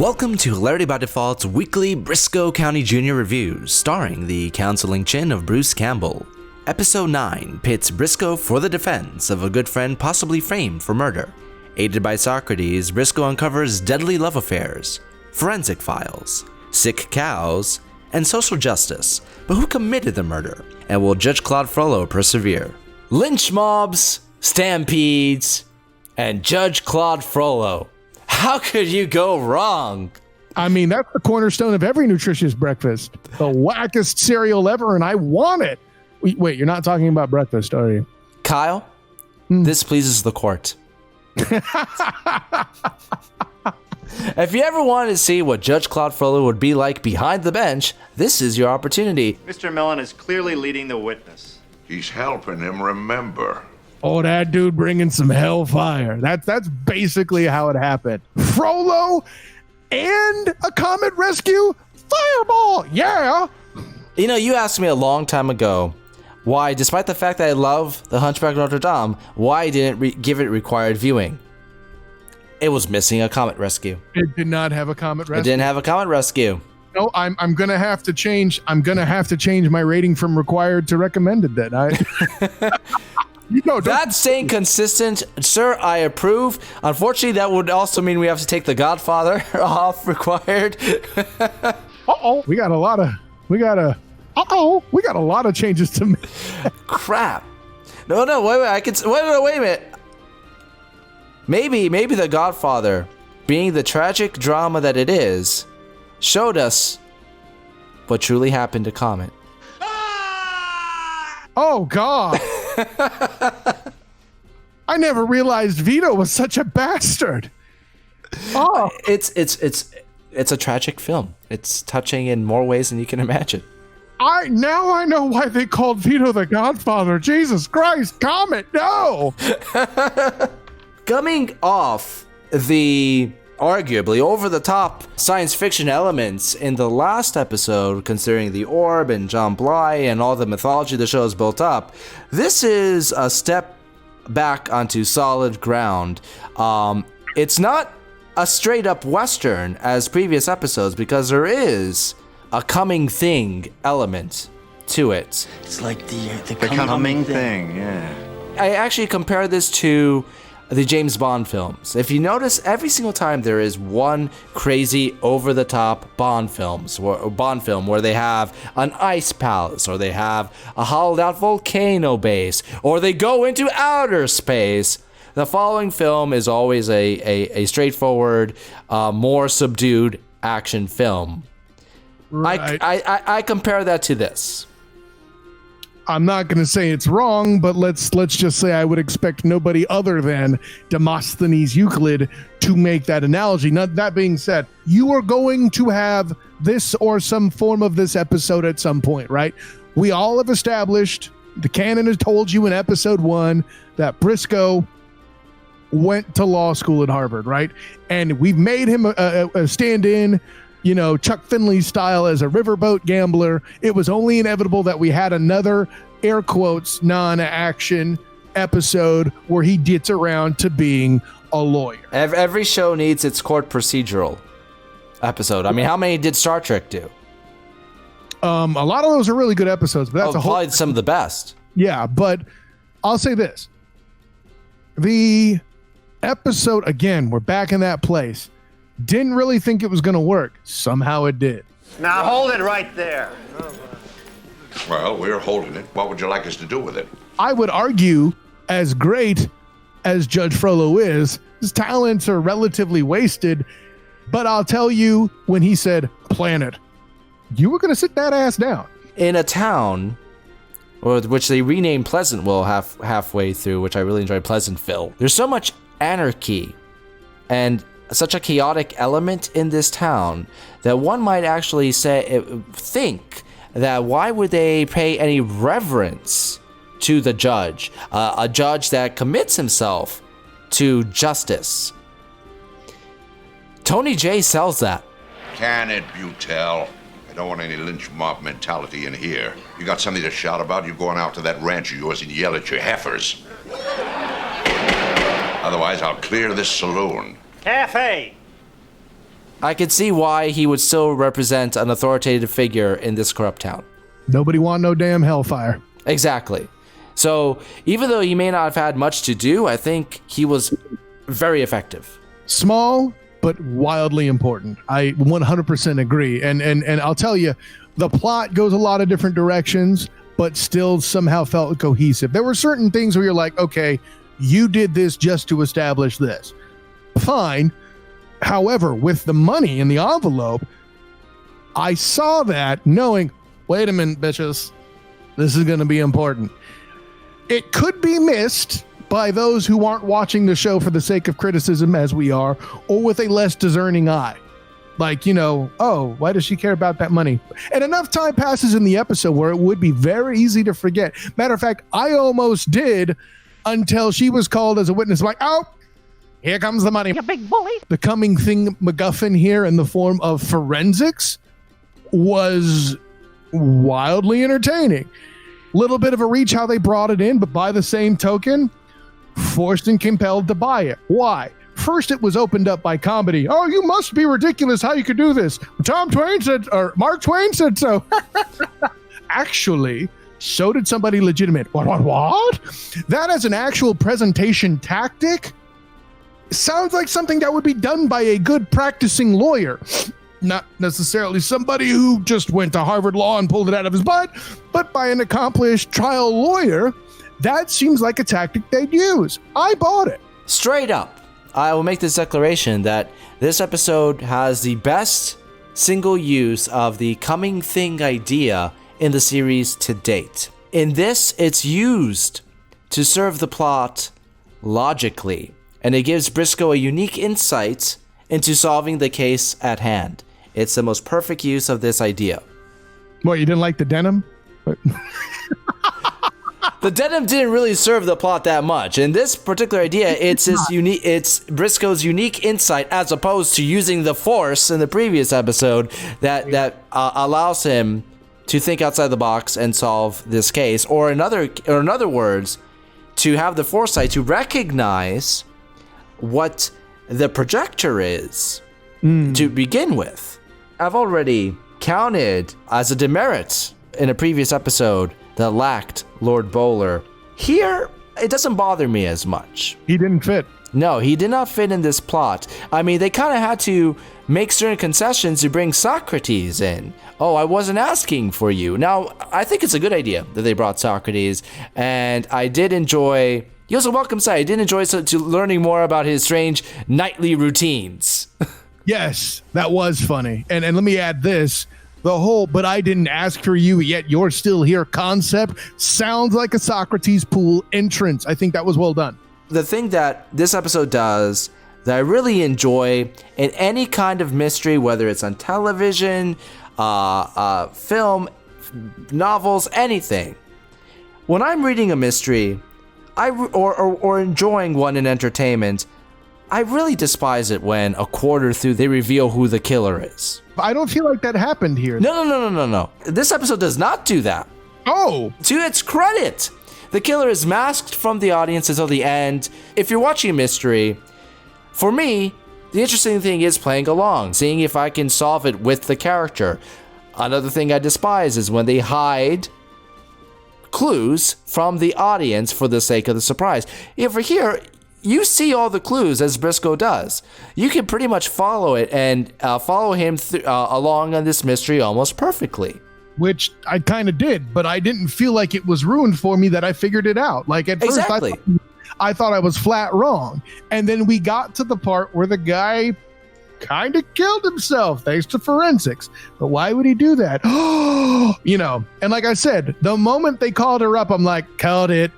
Welcome to Hilarity by Default's weekly BRISCO County Jr. reviews, starring the counseling chin of Bruce Campbell. Episode 9 pits Briscoe for the defense of a good friend possibly framed for murder. Aided by Socrates, Briscoe uncovers deadly love affairs, forensic files, sick cows, and social justice. But who committed the murder? And will Judge Claude Frollo persevere? Lynch mobs, stampedes, and Judge Claude Frollo. How could you go wrong? I mean, that's the cornerstone of every nutritious breakfast. The wackest cereal ever, and I want it. Wait, you're not talking about breakfast, are you? Kyle, this pleases the court. If you ever wanted to see what Judge Claude Frollo would be like behind the bench, this is your opportunity. Mr. Mellon is clearly leading the witness. He's helping him remember. Oh, that dude bringing some hellfire. That's basically how it happened. Frollo and a comet rescue? Fireball, yeah. You know, you asked me a long time ago why, despite the fact that I love The Hunchback of Notre Dame, why I didn't give it required viewing. It was missing a comet rescue. It did not have a comet rescue. It didn't have a comet rescue. No, I'm gonna have to change. I'm gonna have to change my rating from required to recommended. Then That's staying consistent, sir. I approve. Unfortunately, that would also mean we have to take The Godfather off required. We got a lot of changes to make. Crap. No, wait. Wait a minute. Maybe The Godfather, being the tragic drama that it is, showed us what truly happened to Comet. Oh God. I never realized Vito was such a bastard. Oh, It's a tragic film. It's touching in more ways than you can imagine. I know why they called Vito the Godfather. Jesus Christ, Comet, no. Coming off the arguably over-the-top science fiction elements in the last episode, considering the orb and John Bly and all the mythology the show has built up, this is a step back onto solid ground. It's not a straight-up Western as previous episodes because there is a coming thing element to it. It's like the Coming thing, yeah. I actually compare this to the James Bond films. If you notice, every single time there is one crazy over-the-top Bond film where they have an ice palace, or they have a hollowed-out volcano base, or they go into outer space. The following film is always a straightforward, more subdued action film. Right. I compare that to this. I'm not going to say it's wrong, but let's just say I would expect nobody other than Demosthenes Euclid to make that analogy. Now, that being said, you are going to have this or some form of this episode at some point, right? We all have established, the canon has told you in episode 1 that Briscoe went to law school at Harvard, right? And we've made him a stand-in, Chuck Finley style as a riverboat gambler. It was only inevitable that we had another, air quotes, non-action episode where he gets around to being a lawyer. Every show needs its court procedural episode. I mean, how many did Star Trek do? A lot of those are really good episodes, but that's probably some of the best. Yeah, but I'll say this. The episode, again, we're back in that place. Didn't really think it was going to work. Somehow it did. Now hold it right there. Well, we're holding it. What would you like us to do with it? I would argue, as great as Judge Frollo is, his talents are relatively wasted. But I'll tell you, when he said planet, you were going to sit that ass down. In a town, which they renamed Pleasantville halfway through, which I really enjoyed, Pleasantville, there's so much anarchy and such a chaotic element in this town that one might actually think that why would they pay any reverence to the judge, a judge that commits himself to justice. Tony J sells that. Can it, Butel? I don't want any lynch mob mentality in here. You got something to shout about, you go on out to that ranch of yours and yell at your heifers. Otherwise, I'll clear this saloon. Cafe. I could see why he would still represent an authoritative figure in this corrupt town. Nobody want no damn hellfire. Exactly. So even though he may not have had much to do, I think he was very effective. Small, but wildly important. I 100% agree. And I'll tell you, the plot goes a lot of different directions, but still somehow felt cohesive. There were certain things where you're like, okay, you did this just to establish this. Fine. However, with the money in the envelope, I saw that knowing, wait a minute, bitches, this is going to be important. It could be missed by those who aren't watching the show for the sake of criticism as we are, or with a less discerning eye. Like, oh, why does she care about that money? And enough time passes in the episode where it would be very easy to forget. Matter of fact, I almost did until she was called as a witness. Like, oh, here comes the money. You big bully. The coming thing MacGuffin here in the form of forensics was wildly entertaining. Little bit of a reach how they brought it in, but by the same token, forced and compelled to buy it. Why? First, it was opened up by comedy. Oh, you must be ridiculous how you could do this. Mark Twain said so. Actually, so did somebody legitimate. What? That as an actual presentation tactic sounds like something that would be done by a good practicing lawyer. Not necessarily somebody who just went to Harvard Law and pulled it out of his butt, but by an accomplished trial lawyer. That seems like a tactic they'd use. I bought it. Straight up, I will make this declaration that this episode has the best single use of the coming thing idea in the series to date. In this, it's used to serve the plot logically, and it gives Briscoe a unique insight into solving the case at hand. It's the most perfect use of this idea. What, you didn't like the denim? The denim didn't really serve the plot that much. In this particular idea, it's Briscoe's unique insight as opposed to using the force in the previous episode that allows him to think outside the box and solve this case, or in other words, to have the foresight to recognize what the projector is to begin with. I've already counted as a demerit in a previous episode that lacked Lord Bowler. Here, it doesn't bother me as much. He didn't fit. No, he did not fit in this plot. I mean, they kind of had to make certain concessions to bring Socrates in. Oh, I wasn't asking for you. Now, I think it's a good idea that they brought Socrates, and I did enjoy... He was a welcome sight. I did enjoy learning more about his strange nightly routines. Yes, that was funny. And let me add this. The whole, but I didn't ask for you, yet you're still here concept sounds like a Socrates pool entrance. I think that was well done. The thing that this episode does that I really enjoy in any kind of mystery, whether it's on television, film, novels, anything. When I'm reading a mystery, or enjoying one in entertainment, I really despise it when a quarter through they reveal who the killer is. I don't feel like that happened here. No. This episode does not do that. Oh! To its credit, the killer is masked from the audience until the end. If you're watching a mystery, for me, the interesting thing is playing along, seeing if I can solve it with the character. Another thing I despise is when they hide clues from the audience for the sake of the surprise. Over here, you see all the clues as Briscoe does. You can pretty much follow it and follow him along on this mystery almost perfectly. Which I kind of did, but I didn't feel like it was ruined for me that I figured it out. Like at first I thought I was flat wrong. And then we got to the part where the guy kind of killed himself thanks to forensics. But why would he do that? And like I said, the moment they called her up, I'm like, called it,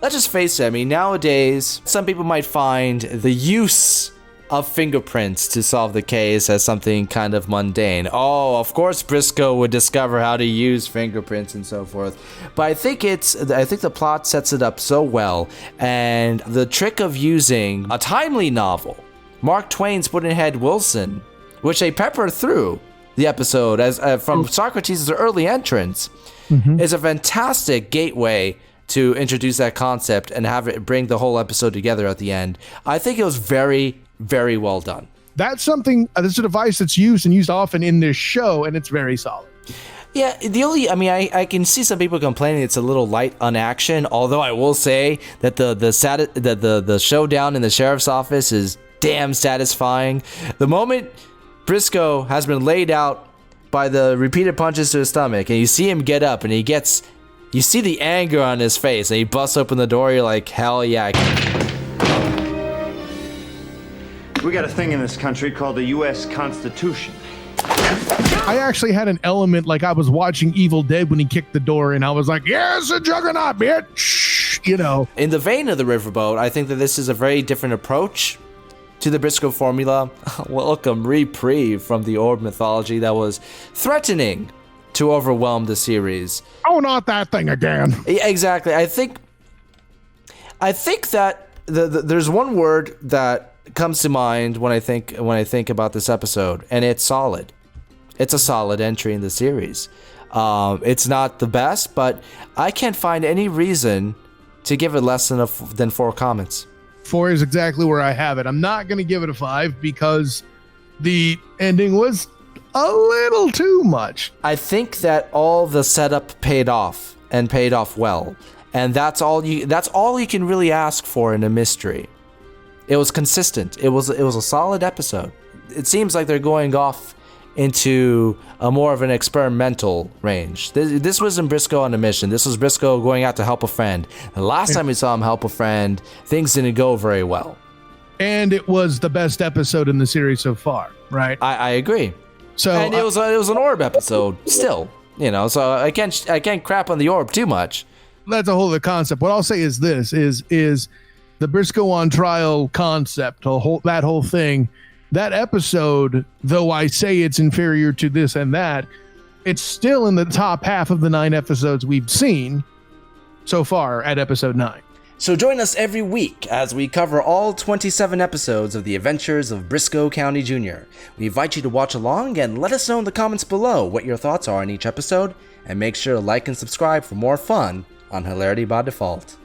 Let's just face it, I mean, nowadays, some people might find the use of fingerprints to solve the case as something kind of mundane. Oh, of course Briscoe would discover how to use fingerprints and so forth. But I think the plot sets it up so well, and the trick of using a timely novel, Mark Twain's Pudd'nhead Wilson, which they pepper through the episode as from Socrates' early entrance, is a fantastic gateway to introduce that concept and have it bring the whole episode together at the end. I think it was very, very well done. that's something, that's a device that's used often in this show, and it's very solid. Yeah, I can see some people complaining it's a little light on action, although I will say that the showdown in the sheriff's office is damn satisfying. The moment Briscoe has been laid out by the repeated punches to his stomach, and you see him get up, and you see the anger on his face, and he busts open the door, you're like, hell yeah. We got a thing in this country called the U.S. Constitution. I actually had an element like I was watching Evil Dead when he kicked the door, and I was like, yes, a juggernaut, bitch! You know. In the vein of the riverboat, I think that this is a very different approach to the Briscoe formula. Welcome reprieve from the orb mythology that was threatening to overwhelm the series. Oh, not that thing again. Yeah, exactly. I think that there's one word that comes to mind when I think about this episode, and it's solid. It's a solid entry in the series. It's not the best, but I can't find any reason to give it less than 4 comments. 4 is exactly where I have it. I'm not going to give it a 5 because the ending was a little too much. I think that all the setup paid off and paid off well, and that's all you can really ask for in a mystery. It was consistent. It was a solid episode. It seems like they're going off into a more of an experimental range. This wasn't Briscoe on a mission. This was Briscoe going out to help a friend. The last time we saw him help a friend, things didn't go very well. And it was the best episode in the series so far, right? I agree. So and it was an orb episode still, so I can't crap on the orb too much. That's a whole other concept. What I'll say is this is the Briscoe on trial concept, that whole thing. That episode, though I say it's inferior to this and that, it's still in the top half of the 9 episodes we've seen so far at episode 9. So join us every week as we cover all 27 episodes of the adventures of Briscoe County Jr. We invite you to watch along and let us know in the comments below what your thoughts are on each episode, and make sure to like and subscribe for more fun on Hilarity by Default.